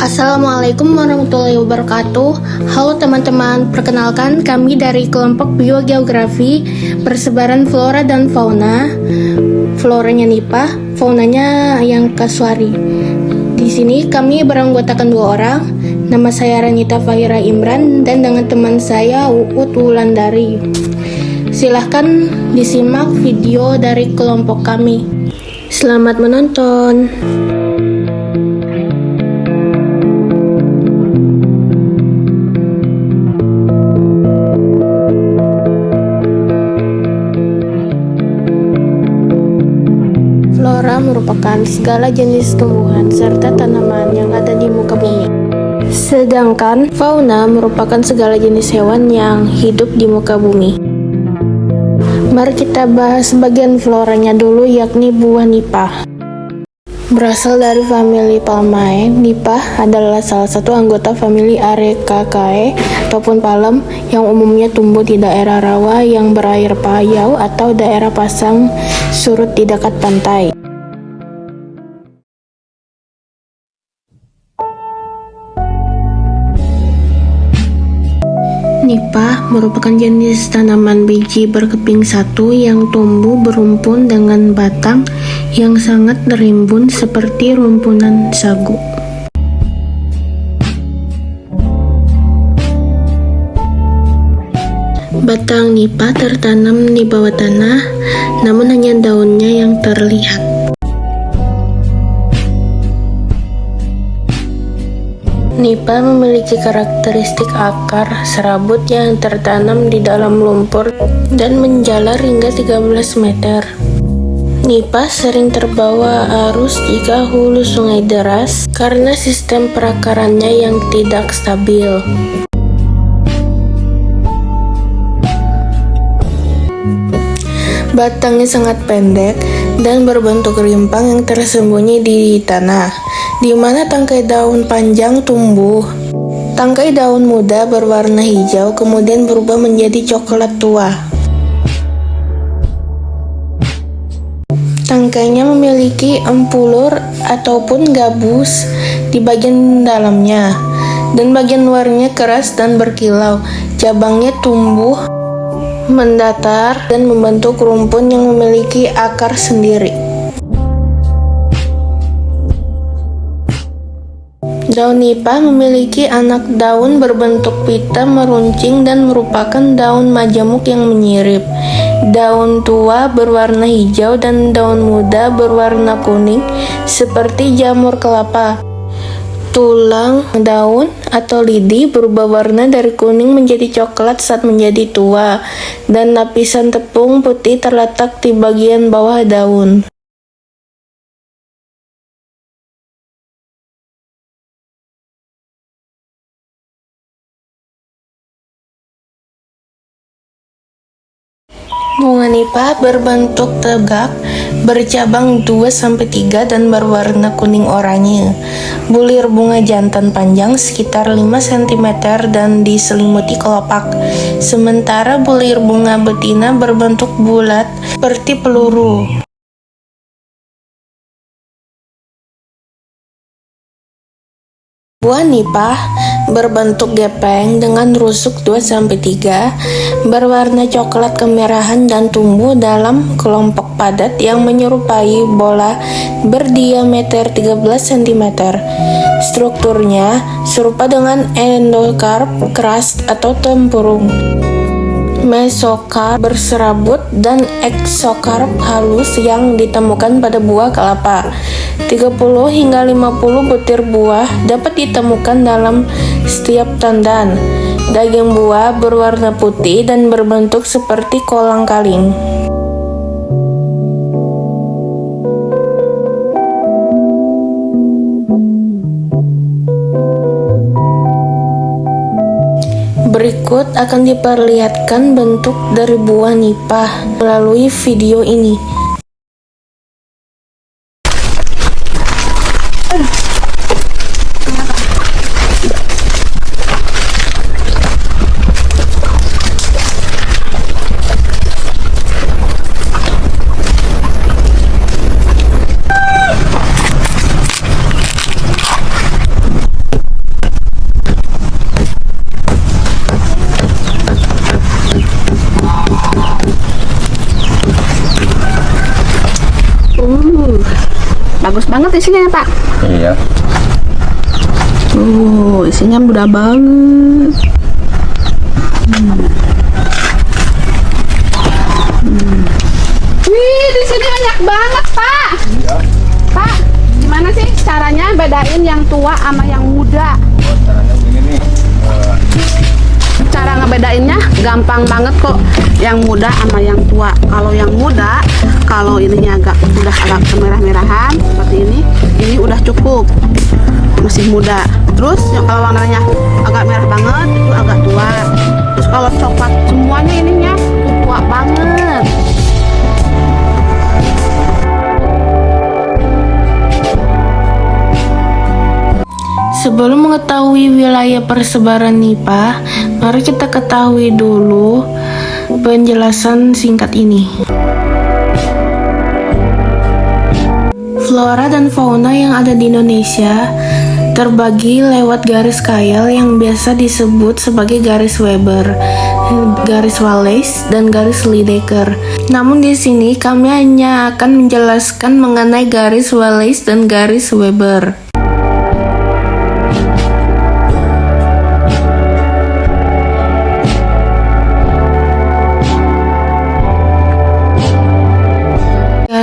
Assalamualaikum warahmatullahi wabarakatuh. Halo teman-teman, perkenalkan kami dari kelompok biogeografi persebaran flora dan fauna. Floranya NIPA, faunanya yang kasuari. Di sini kami beranggotakan 2 orang. Nama saya Ranita Fahira Imran dan dengan teman saya Uut Wulandari. Silahkan disimak video dari kelompok kami. Selamat menonton. Flora merupakan segala jenis tumbuhan serta tanaman yang ada di muka bumi. Sedangkan fauna merupakan segala jenis hewan yang hidup di muka bumi. Mari kita bahas bagian floranya dulu, yakni buah nipah. Berasal dari famili Palmae, nipah adalah salah satu anggota famili Arecaceae ataupun palem yang umumnya tumbuh di daerah rawa yang berair payau atau daerah pasang surut di dekat pantai. Nipah merupakan jenis tanaman biji berkeping satu yang tumbuh berumpun dengan batang yang sangat rimbun seperti rumpunan sagu. Batang nipah tertanam di bawah tanah, namun hanya daunnya yang terlihat. Nipah memiliki karakteristik akar serabut yang tertanam di dalam lumpur dan menjalar hingga 13 meter. Nipah sering terbawa arus jika hulu sungai deras karena sistem perakarannya yang tidak stabil. Batangnya sangat pendek dan berbentuk rimpang yang tersembunyi di tanah, di mana tangkai daun panjang tumbuh. Tangkai daun muda berwarna hijau kemudian berubah menjadi coklat tua. Tangkainya memiliki empulur ataupun gabus di bagian dalamnya, dan bagian luarnya keras dan berkilau. Cabangnya tumbuh mendatar dan membentuk rumpun yang memiliki akar sendiri. Daun nipah memiliki anak daun berbentuk pita meruncing dan merupakan daun majemuk yang menyirip. Daun tua berwarna hijau dan daun muda berwarna kuning seperti jamur kelapa. Tulang daun atau lidi berubah warna dari kuning menjadi coklat saat menjadi tua, dan lapisan tepung putih terletak di bagian bawah daun. Bunga nipah berbentuk tegak, bercabang 2-3 dan berwarna kuning oranye. Bulir bunga jantan panjang sekitar 5 cm dan diselimuti kelopak. Sementara bulir bunga betina berbentuk bulat seperti peluru. Buah nipah berbentuk gepeng dengan rusuk 2-3, berwarna coklat kemerahan dan tumbuh dalam kelompok padat yang menyerupai bola berdiameter 13 cm. Strukturnya serupa dengan endokarp keras atau tempurung. Mesokarp berserabut dan eksokarp halus yang ditemukan pada buah kelapa. 30 hingga 50 butir buah dapat ditemukan dalam setiap tandan. Daging buah berwarna putih dan berbentuk seperti kolang-kaling. Berikut akan diperlihatkan bentuk dari buah nipah melalui video ini. Bagus banget isinya ya Pak. Iya. Isinya mudah banget. Wih, di sini banyak banget Pak. Iya. Pak, gimana sih caranya bedain yang tua sama yang muda? Caranya begini nih. Cara ngebedainnya gampang banget kok. Yang muda sama yang tua. Kalau yang muda, kalau ininya udah agak kemerah-merahan seperti ini udah cukup, masih muda. Terus kalau warnanya agak merah banget itu agak tua. Terus kalau coklat semuanya ininya tua banget. Sebelum mengetahui wilayah persebaran nipah, mari kita ketahui dulu penjelasan singkat ini. Flora dan fauna yang ada di Indonesia terbagi lewat garis Kayal yang biasa disebut sebagai garis Weber, garis Wallace, dan garis Lydekker. Namun di sini kami hanya akan menjelaskan mengenai garis Wallace dan garis Weber.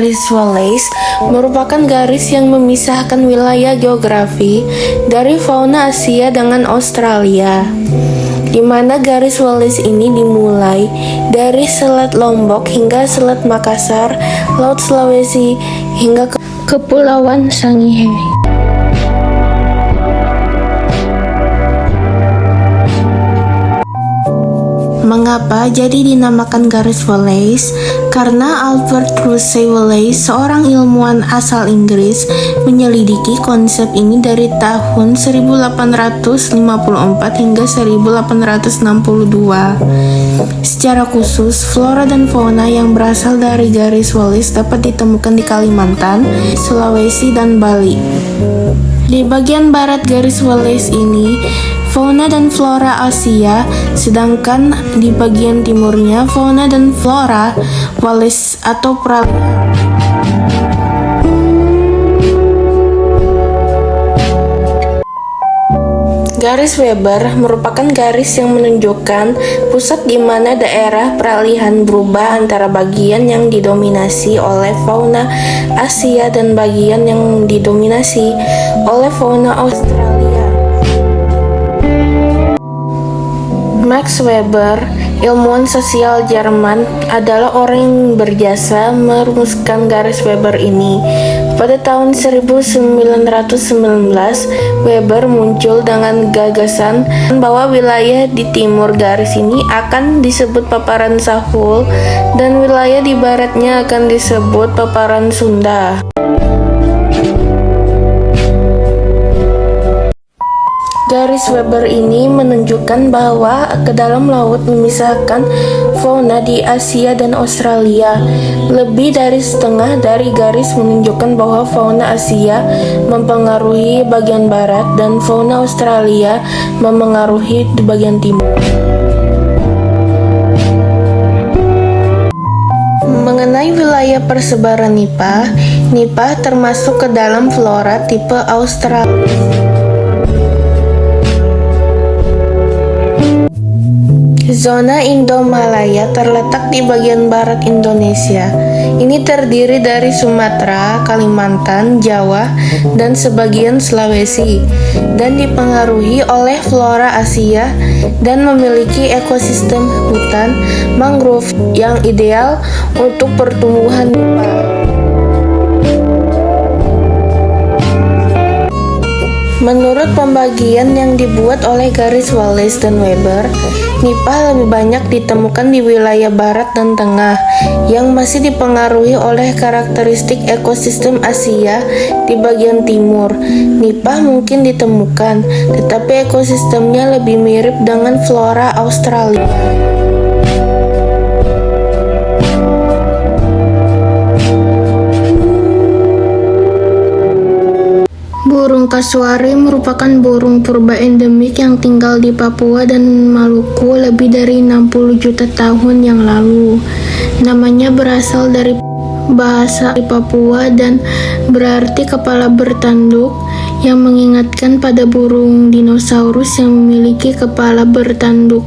Garis Wallace merupakan garis yang memisahkan wilayah geografi dari fauna Asia dengan Australia, di mana garis Wallace ini dimulai dari Selat Lombok hingga Selat Makassar, Laut Sulawesi, hingga ke Kepulauan Sangihe. Mengapa jadi dinamakan garis Wallace? Karena Albert Russel Wallace, seorang ilmuwan asal Inggris, menyelidiki konsep ini dari tahun 1854 hingga 1862. Secara khusus, flora dan fauna yang berasal dari garis Wallace dapat ditemukan di Kalimantan, Sulawesi, dan Bali. Di bagian barat garis Wallace ini, fauna dan flora Asia, sedangkan di bagian timurnya fauna dan flora Wallace atau peralihan. Garis Weber merupakan garis yang menunjukkan pusat di mana daerah peralihan berubah antara bagian yang didominasi oleh fauna Asia dan bagian yang didominasi oleh fauna Australia. Max Weber, ilmuwan sosial Jerman, adalah orang yang berjasa merumuskan garis Weber ini. Pada tahun 1919, Weber muncul dengan gagasan bahwa wilayah di timur garis ini akan disebut paparan Sahul dan wilayah di baratnya akan disebut paparan Sunda. Garis Weber ini menunjukkan bahwa ke dalam laut memisahkan fauna di Asia dan Australia. Lebih dari setengah dari garis menunjukkan bahwa fauna Asia mempengaruhi bagian barat dan fauna Australia memengaruhi di bagian timur. Mengenai wilayah persebaran nipah, nipah termasuk ke dalam flora tipe Australia. Zona Indo-Malaya terletak di bagian barat Indonesia. Ini terdiri dari Sumatera, Kalimantan, Jawa, dan sebagian Sulawesi, dan dipengaruhi oleh flora Asia dan memiliki ekosistem hutan mangrove yang ideal untuk pertumbuhan nipah. Menurut pembagian yang dibuat oleh garis Wallace dan Weber, nipah lebih banyak ditemukan di wilayah barat dan tengah yang masih dipengaruhi oleh karakteristik ekosistem Asia. Di bagian timur, nipah mungkin ditemukan, tetapi ekosistemnya lebih mirip dengan flora Australia. Burung kasuari merupakan burung purba endemik yang tinggal di Papua dan Maluku lebih dari 60 juta tahun yang lalu. Namanya berasal dari bahasa di Papua dan berarti kepala bertanduk, yang mengingatkan pada burung dinosaurus yang memiliki kepala bertanduk.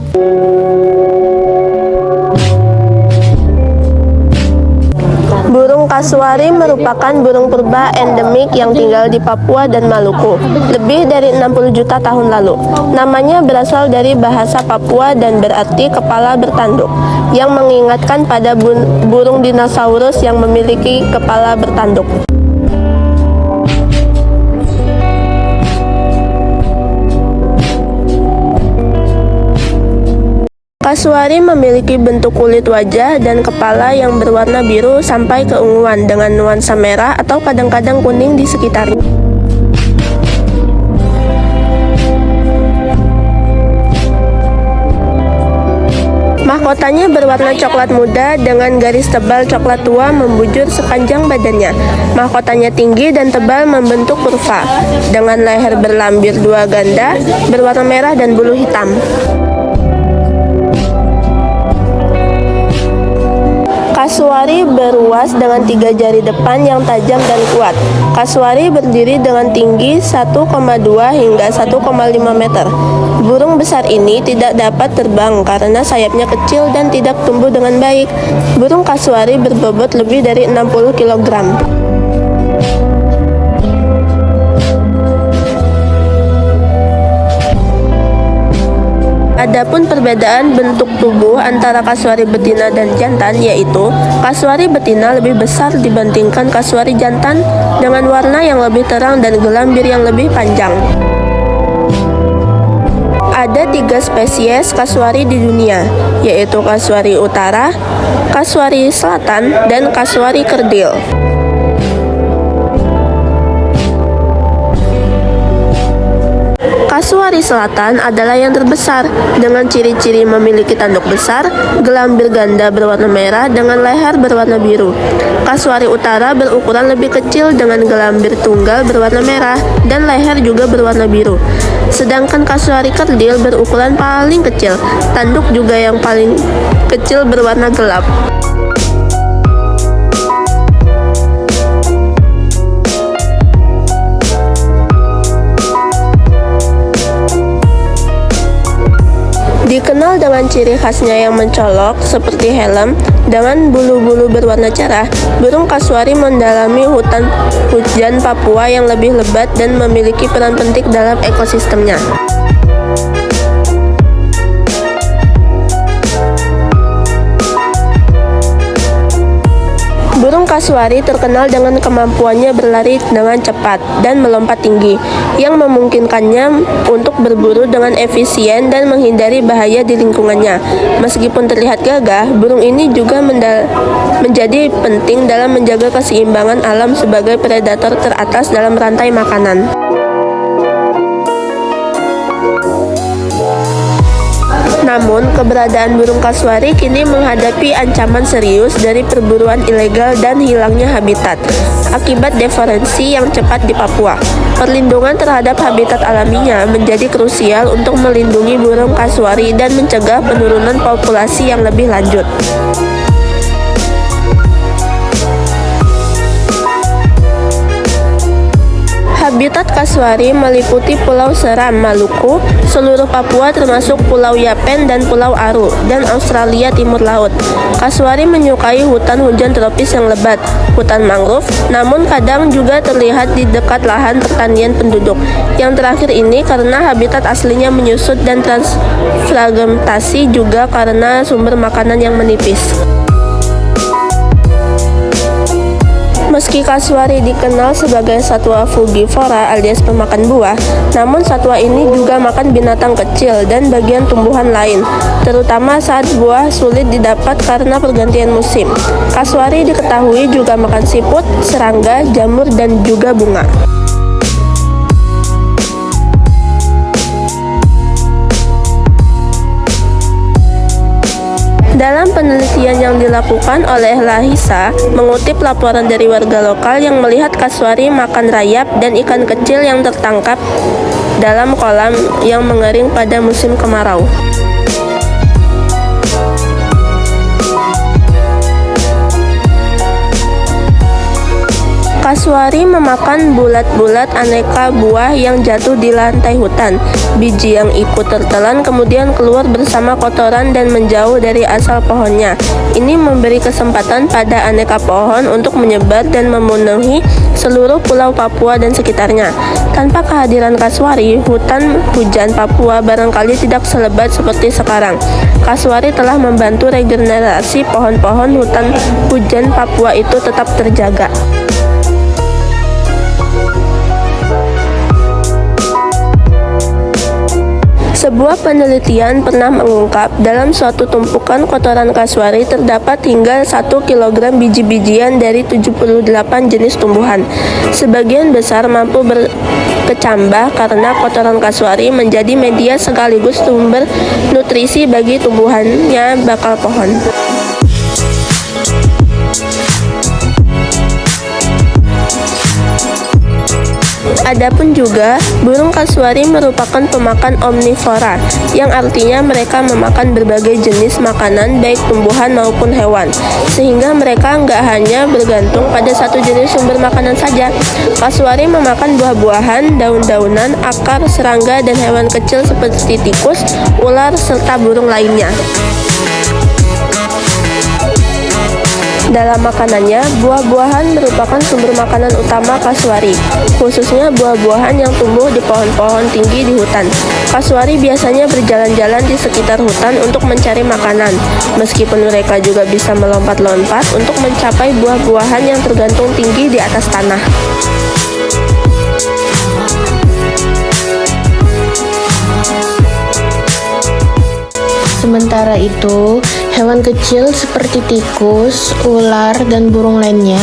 Burung kasuari merupakan burung purba endemik yang tinggal di Papua dan Maluku lebih dari 60 juta tahun lalu. Namanya berasal dari bahasa Papua dan berarti kepala bertanduk, yang mengingatkan pada burung dinosaurus yang memiliki kepala bertanduk. Kasuari memiliki bentuk kulit wajah dan kepala yang berwarna biru sampai keunguan dengan nuansa merah atau kadang-kadang kuning di sekitarnya. Mahkotanya berwarna coklat muda dengan garis tebal coklat tua membujur sepanjang badannya. Mahkotanya tinggi dan tebal membentuk kurva, dengan leher berlambir dua ganda, berwarna merah dan bulu hitam. Kasuari beruas dengan 3 jari depan yang tajam dan kuat. Kasuari berdiri dengan tinggi 1,2 hingga 1,5 meter. Burung besar ini tidak dapat terbang karena sayapnya kecil dan tidak tumbuh dengan baik. Burung kasuari berbobot lebih dari 60 kg. Adapun perbedaan bentuk tubuh antara kasuari betina dan jantan, yaitu kasuari betina lebih besar dibandingkan kasuari jantan dengan warna yang lebih terang dan gelambir yang lebih panjang. Ada 3 spesies kasuari di dunia, yaitu kasuari utara, kasuari selatan, dan kasuari kerdil. Kasuari selatan adalah yang terbesar, dengan ciri-ciri memiliki tanduk besar, gelambir ganda berwarna merah dengan leher berwarna biru. Kasuari utara berukuran lebih kecil dengan gelambir tunggal berwarna merah dan leher juga berwarna biru. Sedangkan kasuari kerdil berukuran paling kecil, tanduk juga yang paling kecil berwarna gelap. Dikenal dengan ciri khasnya yang mencolok seperti helm dengan bulu-bulu berwarna cerah, burung kasuari mendalami hutan hujan Papua yang lebih lebat dan memiliki peran penting dalam ekosistemnya. Burung kasuari terkenal dengan kemampuannya berlari dengan cepat dan melompat tinggi, yang memungkinkannya untuk berburu dengan efisien dan menghindari bahaya di lingkungannya. Meskipun terlihat gagah, burung ini juga menjadi penting dalam menjaga keseimbangan alam sebagai predator teratas dalam rantai makanan. Namun, keberadaan burung kasuari kini menghadapi ancaman serius dari perburuan ilegal dan hilangnya habitat akibat deforestasi yang cepat di Papua. Perlindungan terhadap habitat alaminya menjadi krusial untuk melindungi burung kasuari dan mencegah penurunan populasi yang lebih lanjut. Habitat kasuari meliputi Pulau Seram, Maluku, seluruh Papua termasuk Pulau Yapen dan Pulau Aru, dan Australia Timur Laut. Kasuari menyukai hutan hujan tropis yang lebat, hutan mangrove, namun kadang juga terlihat di dekat lahan pertanian penduduk. Yang terakhir ini karena habitat aslinya menyusut dan transfragmentasi juga karena sumber makanan yang menipis. Meski kasuari dikenal sebagai satwa frugivora alias pemakan buah, namun satwa ini juga makan binatang kecil dan bagian tumbuhan lain, terutama saat buah sulit didapat karena pergantian musim. Kasuari diketahui juga makan siput, serangga, jamur, dan juga bunga. Dalam penelitian yang dilakukan oleh Lahisa, mengutip laporan dari warga lokal yang melihat kasuari makan rayap dan ikan kecil yang tertangkap dalam kolam yang mengering pada musim kemarau. Kasuari memakan bulat-bulat aneka buah yang jatuh di lantai hutan. Biji yang ikut tertelan kemudian keluar bersama kotoran dan menjauh dari asal pohonnya. Ini memberi kesempatan pada aneka pohon untuk menyebar dan memenuhi seluruh pulau Papua dan sekitarnya. Tanpa kehadiran kasuari, hutan hujan Papua barangkali tidak selebat seperti sekarang. Kasuari telah membantu regenerasi pohon-pohon hutan hujan Papua itu tetap terjaga. Sebuah penelitian pernah mengungkap dalam suatu tumpukan kotoran kasuari terdapat hingga 1 kg biji-bijian dari 78 jenis tumbuhan. Sebagian besar mampu berkecambah karena kotoran kasuari menjadi media sekaligus sumber nutrisi bagi tumbuhannya bakal pohon. Adapun juga, burung kasuari merupakan pemakan omnivora, yang artinya mereka memakan berbagai jenis makanan baik tumbuhan maupun hewan, sehingga mereka nggak hanya bergantung pada satu jenis sumber makanan saja. Kasuari memakan buah-buahan, daun-daunan, akar, serangga, dan hewan kecil seperti tikus, ular, serta burung lainnya. Dalam makanannya, buah-buahan merupakan sumber makanan utama kasuari, khususnya buah-buahan yang tumbuh di pohon-pohon tinggi di hutan. Kasuari biasanya berjalan-jalan di sekitar hutan untuk mencari makanan, meskipun mereka juga bisa melompat-lompat untuk mencapai buah-buahan yang tergantung tinggi di atas tanah. Sementara itu, hewan kecil seperti tikus, ular, dan burung lainnya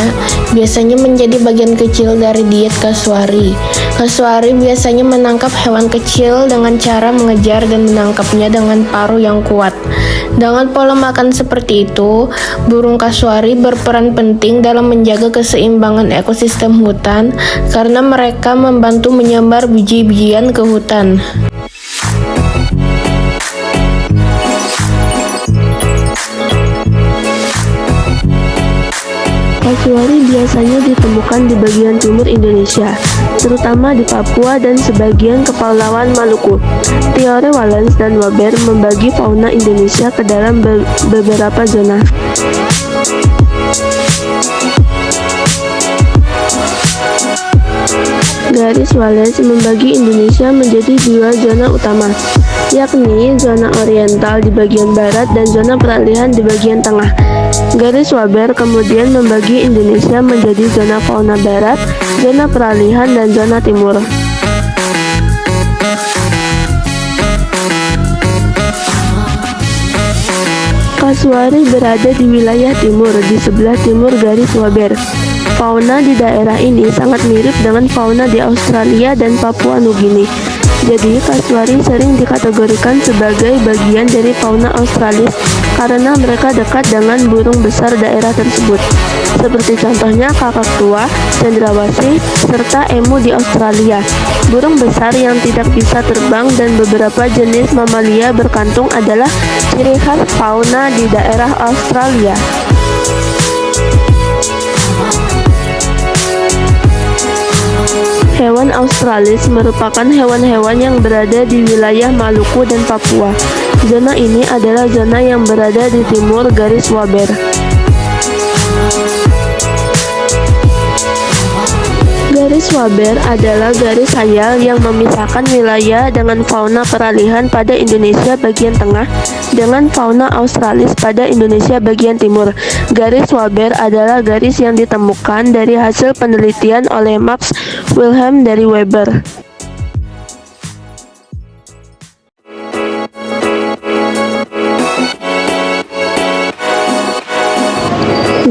biasanya menjadi bagian kecil dari diet kasuari. Kasuari biasanya menangkap hewan kecil dengan cara mengejar dan menangkapnya dengan paruh yang kuat. Dengan pola makan seperti itu, burung kasuari berperan penting dalam menjaga keseimbangan ekosistem hutan karena mereka membantu menyebar biji-bijian ke hutan. Kasuari biasanya ditemukan di bagian timur Indonesia, terutama di Papua dan sebagian Kepulauan Maluku. Teori Wallace dan Waber membagi fauna Indonesia ke dalam beberapa zona. Garis Wallace membagi Indonesia menjadi 2 zona utama, yakni zona oriental di bagian barat dan zona peralihan di bagian tengah. Garis Waber kemudian membagi Indonesia menjadi zona fauna barat, zona peralihan, dan zona timur. Kasuari berada di wilayah timur, di sebelah timur garis Waber. Fauna di daerah ini sangat mirip dengan fauna di Australia dan Papua Nugini. Jadi, kasuari sering dikategorikan sebagai bagian dari fauna Australis karena mereka dekat dengan burung besar daerah tersebut, seperti contohnya kakak tua, cendrawasih, serta emu di Australia. Burung besar yang tidak bisa terbang dan beberapa jenis mamalia berkantung adalah ciri khas fauna di daerah Australia. Hewan Australis merupakan hewan-hewan yang berada di wilayah Maluku dan Papua. Zona ini adalah zona yang berada di timur garis Waber. Garis Waber adalah garis hayal yang memisahkan wilayah dengan fauna peralihan pada Indonesia bagian tengah dengan fauna Australis pada Indonesia bagian timur. Garis Waber adalah garis yang ditemukan dari hasil penelitian oleh Max Wilhelm dari Weber.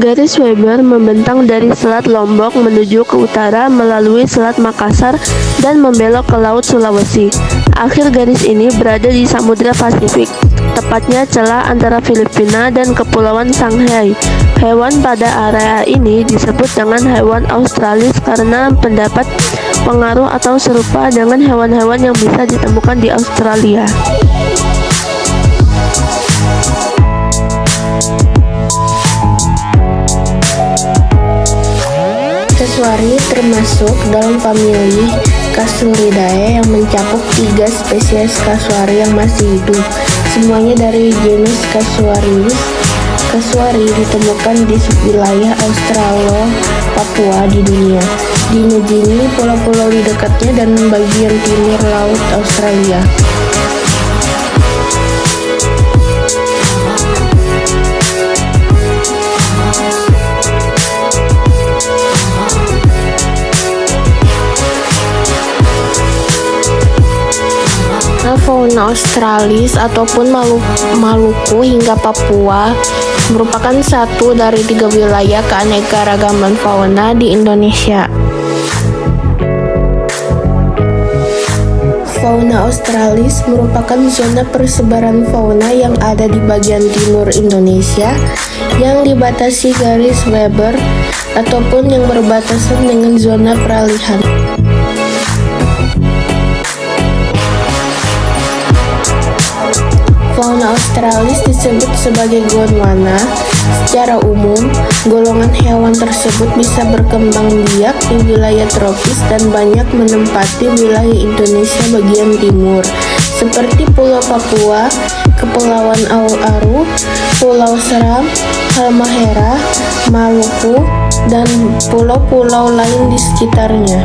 Garis Weber membentang dari Selat Lombok menuju ke utara melalui Selat Makassar dan membelok ke Laut Sulawesi. Akhir garis ini berada di Samudra Pasifik, tepatnya celah antara Filipina dan Kepulauan Shanghai. Hewan pada area ini disebut dengan hewan Australis karena mendapat pengaruh atau serupa dengan hewan-hewan yang bisa ditemukan di Australia. Kasuari termasuk dalam famili Casuridae yang mencakup 3 spesies kasuari yang masih hidup. Semuanya dari genus Casuarius. Kasuari ditemukan di subwilayah Australo-Papua di dunia, di Nugini, pulau-pulau di dekatnya, dan bagian timur laut Australia. Fauna Australis ataupun Maluku hingga Papua merupakan satu dari 3 wilayah keanekaragaman fauna di Indonesia. Fauna Australis merupakan zona persebaran fauna yang ada di bagian timur Indonesia yang dibatasi garis Weber ataupun yang berbatasan dengan zona peralihan. Fauna Australis disebut sebagai gondwana. Secara umum, golongan hewan tersebut bisa berkembang biak di wilayah tropis dan banyak menempati wilayah Indonesia bagian timur, seperti Pulau Papua, Kepulauan Aru, Pulau Seram, Halmahera, Maluku, dan pulau-pulau lain di sekitarnya.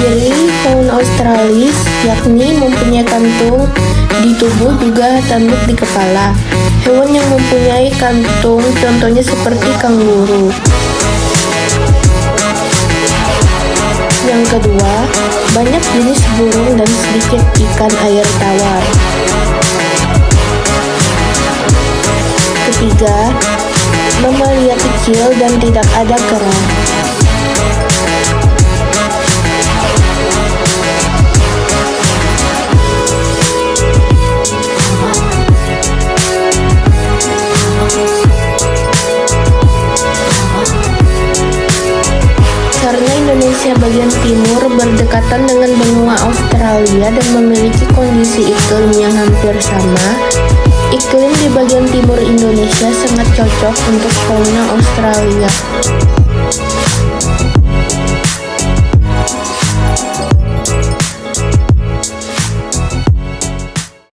Ciri fauna Australis yakni mempunyai kantung di tubuh juga tanduk di kepala. Hewan yang mempunyai kantung contohnya seperti kanguru. Yang kedua, banyak jenis burung dan sedikit ikan air tawar. Ketiga, mamalia kecil dan tidak ada kerah. Karena Indonesia bagian timur berdekatan dengan benua Australia dan memiliki kondisi iklim yang hampir sama, iklim di bagian timur Indonesia sangat cocok untuk fauna Australia.